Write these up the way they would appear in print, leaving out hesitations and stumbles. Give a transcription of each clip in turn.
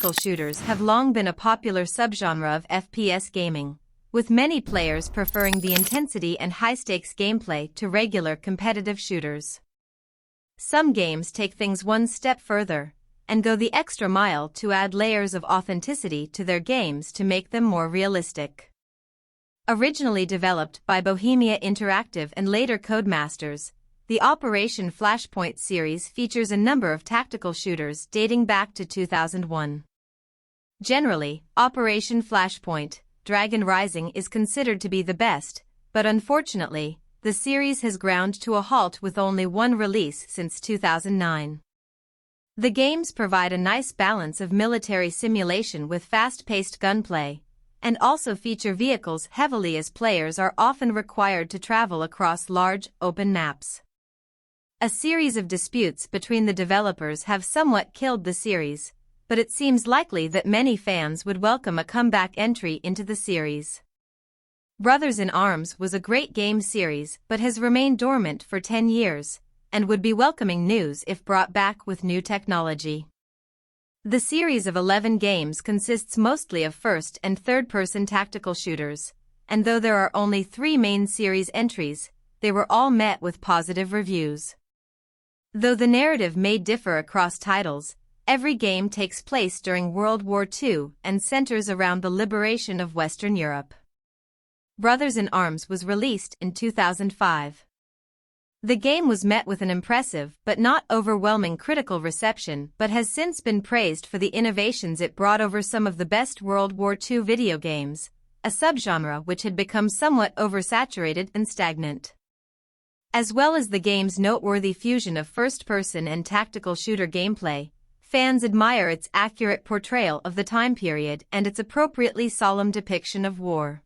tactical shooters have long been a popular subgenre of FPS gaming, with many players preferring the intensity and high-stakes gameplay to regular competitive shooters. Some games take things one step further and go the extra mile to add layers of authenticity to their games to make them more realistic. Originally developed by Bohemia Interactive and later Codemasters, the Operation Flashpoint series features a number of tactical shooters dating back to 2001. Generally, Operation Flashpoint, Dragon Rising is considered to be the best, but unfortunately, the series has ground to a halt with only one release since 2009. The games provide a nice balance of military simulation with fast-paced gunplay, and also feature vehicles heavily as players are often required to travel across large, open maps. A series of disputes between the developers have somewhat killed the series, but it seems likely that many fans would welcome a comeback entry into the series. Brothers in Arms was a great game series but has remained dormant for 10 years, and would be welcoming news if brought back with new technology. The series of 11 games consists mostly of first- and third-person tactical shooters, and though there are only 3 main series entries, they were all met with positive reviews. Though the narrative may differ across titles, every game takes place during World War II and centers around the liberation of Western Europe. Brothers in Arms was released in 2005. The game was met with an impressive but not overwhelming critical reception but has since been praised for the innovations it brought over some of the best World War II video games, a subgenre which had become somewhat oversaturated and stagnant. As well as the game's noteworthy fusion of first-person and tactical shooter gameplay, fans admire its accurate portrayal of the time period and its appropriately solemn depiction of war.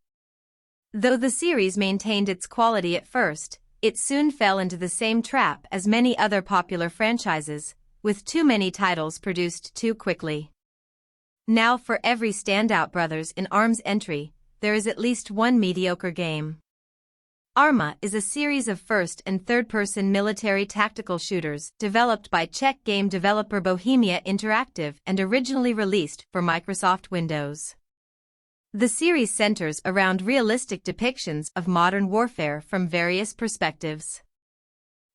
Though the series maintained its quality at first, it soon fell into the same trap as many other popular franchises, with too many titles produced too quickly. Now for every standout Brothers in Arms entry, there is at least one mediocre game. Arma is a series of first- and third-person military tactical shooters developed by Czech game developer Bohemia Interactive and originally released for Microsoft Windows. The series centers around realistic depictions of modern warfare from various perspectives.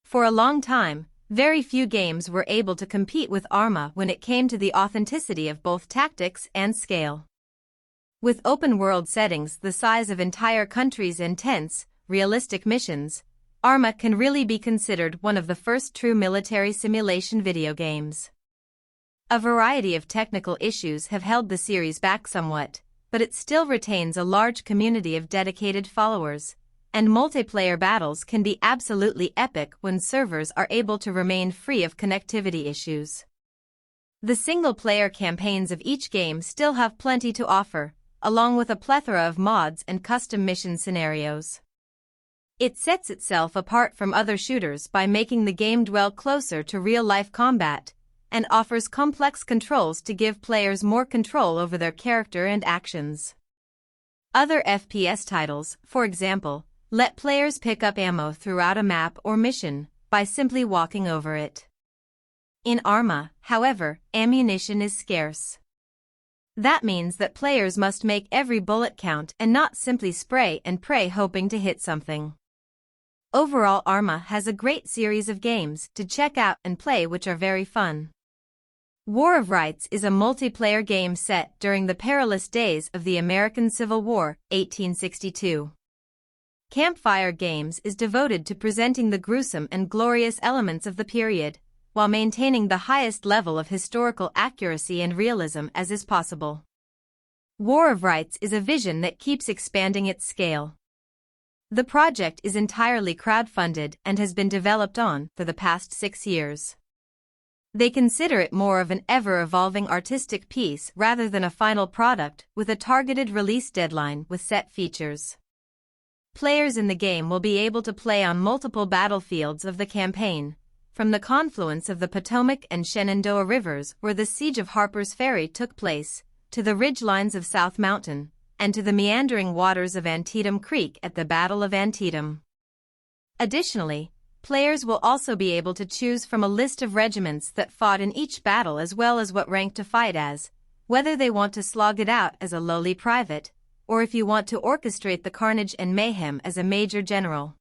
For a long time, very few games were able to compete with Arma when it came to the authenticity of both tactics and scale. With open-world settings the size of entire countries and tense, realistic missions, Arma can really be considered one of the first true military simulation video games. A variety of technical issues have held the series back somewhat, but it still retains a large community of dedicated followers, and multiplayer battles can be absolutely epic when servers are able to remain free of connectivity issues. The single-player campaigns of each game still have plenty to offer, along with a plethora of mods and custom mission scenarios. It sets itself apart from other shooters by making the game dwell closer to real-life combat, and offers complex controls to give players more control over their character and actions. Other FPS titles, for example, let players pick up ammo throughout a map or mission by simply walking over it. In Arma, however, ammunition is scarce. That means that players must make every bullet count and not simply spray and pray hoping to hit something. Overall, Arma has a great series of games to check out and play which are very fun. War of Rights is a multiplayer game set during the perilous days of the American Civil War, 1862. Campfire Games is devoted to presenting the gruesome and glorious elements of the period, while maintaining the highest level of historical accuracy and realism as is possible. War of Rights is a vision that keeps expanding its scale. The project is entirely crowdfunded and has been developed for the past 6 years. They consider it more of an ever-evolving artistic piece rather than a final product with a targeted release deadline with set features. Players in the game will be able to play on multiple battlefields of the campaign, from the confluence of the Potomac and Shenandoah rivers where the siege of Harper's Ferry took place, to the ridgelines of South Mountain, and to the meandering waters of Antietam Creek at the Battle of Antietam. Additionally, players will also be able to choose from a list of regiments that fought in each battle as well as what rank to fight as, whether they want to slog it out as a lowly private, or if you want to orchestrate the carnage and mayhem as a major general.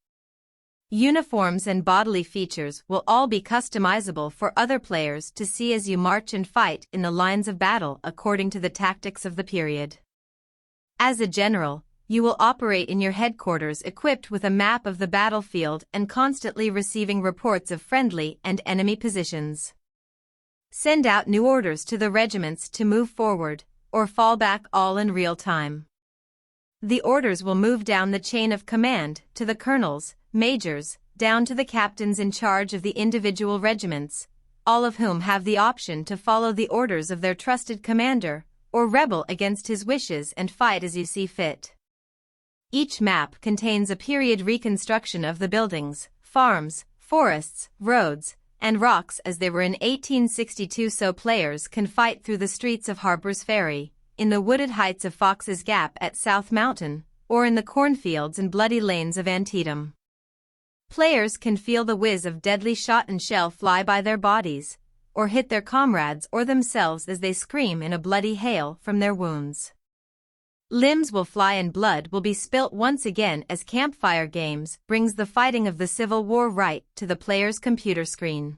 Uniforms and bodily features will all be customizable for other players to see as you march and fight in the lines of battle according to the tactics of the period. As a general, you will operate in your headquarters equipped with a map of the battlefield and constantly receiving reports of friendly and enemy positions. Send out new orders to the regiments to move forward, or fall back all in real time. The orders will move down the chain of command to the colonels, majors, down to the captains in charge of the individual regiments, all of whom have the option to follow the orders of their trusted commander, or rebel against his wishes and fight as you see fit. Each map contains a period reconstruction of the buildings, farms, forests, roads, and rocks as they were in 1862, so players can fight through the streets of Harper's Ferry, in the wooded heights of Fox's Gap at South Mountain, or in the cornfields and bloody lanes of Antietam. Players can feel the whiz of deadly shot and shell fly by their bodies, or hit their comrades or themselves as they scream in a bloody hail from their wounds. Limbs will fly and blood will be spilt once again as Campfire Games brings the fighting of the Civil War right to the player's computer screen.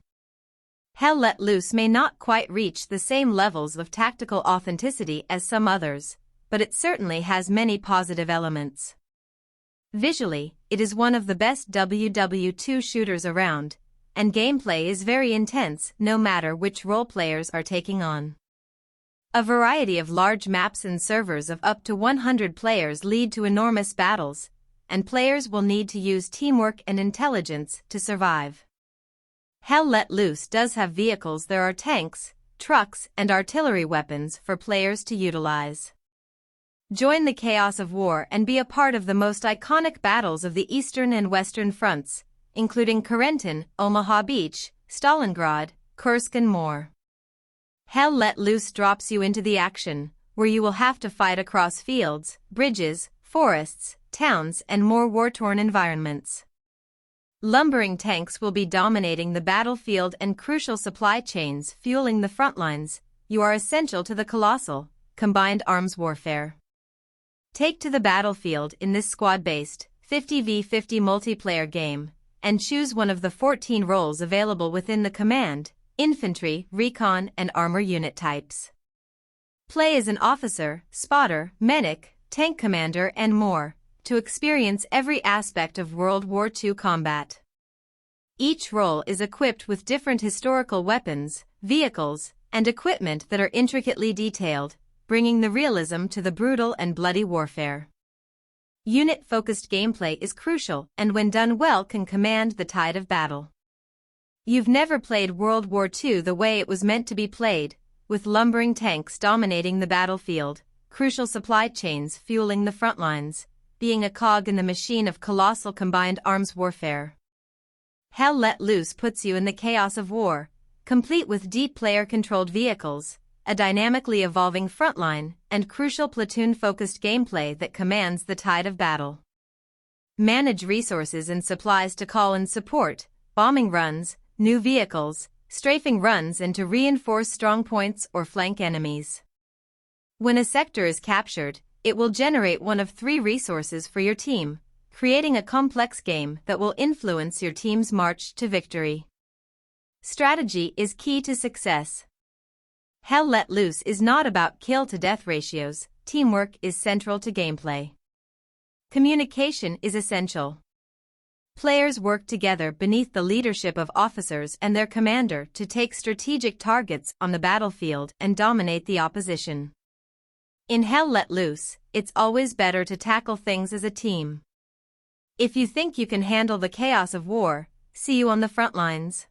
Hell Let Loose may not quite reach the same levels of tactical authenticity as some others, but it certainly has many positive elements. Visually, it is one of the best WW2 shooters around, and gameplay is very intense no matter which role players are taking on. A variety of large maps and servers of up to 100 players lead to enormous battles, and players will need to use teamwork and intelligence to survive. Hell Let Loose does have vehicles. There are tanks, trucks, and artillery weapons for players to utilize. Join the chaos of war and be a part of the most iconic battles of the Eastern and Western fronts, including Corentin, Omaha Beach, Stalingrad, Kursk, and more. Hell Let Loose drops you into the action, where you will have to fight across fields, bridges, forests, towns, and more war-torn environments. Lumbering tanks will be dominating the battlefield and crucial supply chains fueling the front lines. You are essential to the colossal, combined arms warfare. Take to the battlefield in this squad-based, 50v50 multiplayer game, and choose one of the 14 roles available within the command, infantry, recon, and armor unit types. Play as an officer, spotter, medic, tank commander, and more, to experience every aspect of World War II combat. Each role is equipped with different historical weapons, vehicles, and equipment that are intricately detailed, bringing the realism to the brutal and bloody warfare. Unit-focused gameplay is crucial and when done well can command the tide of battle. You've never played World War II the way it was meant to be played, with lumbering tanks dominating the battlefield, crucial supply chains fueling the front lines, being a cog in the machine of colossal combined arms warfare. Hell Let Loose puts you in the chaos of war, complete with deep player-controlled vehicles, a dynamically evolving frontline, and crucial platoon-focused gameplay that commands the tide of battle. Manage resources and supplies to call in support, bombing runs, new vehicles, strafing runs, and to reinforce strong points or flank enemies. When a sector is captured, it will generate one of 3 resources for your team, creating a complex game that will influence your team's march to victory. Strategy is key to success. Hell Let Loose is not about kill-to-death ratios, teamwork is central to gameplay. Communication is essential. Players work together beneath the leadership of officers and their commander to take strategic targets on the battlefield and dominate the opposition. In Hell Let Loose, it's always better to tackle things as a team. If you think you can handle the chaos of war, see you on the front lines.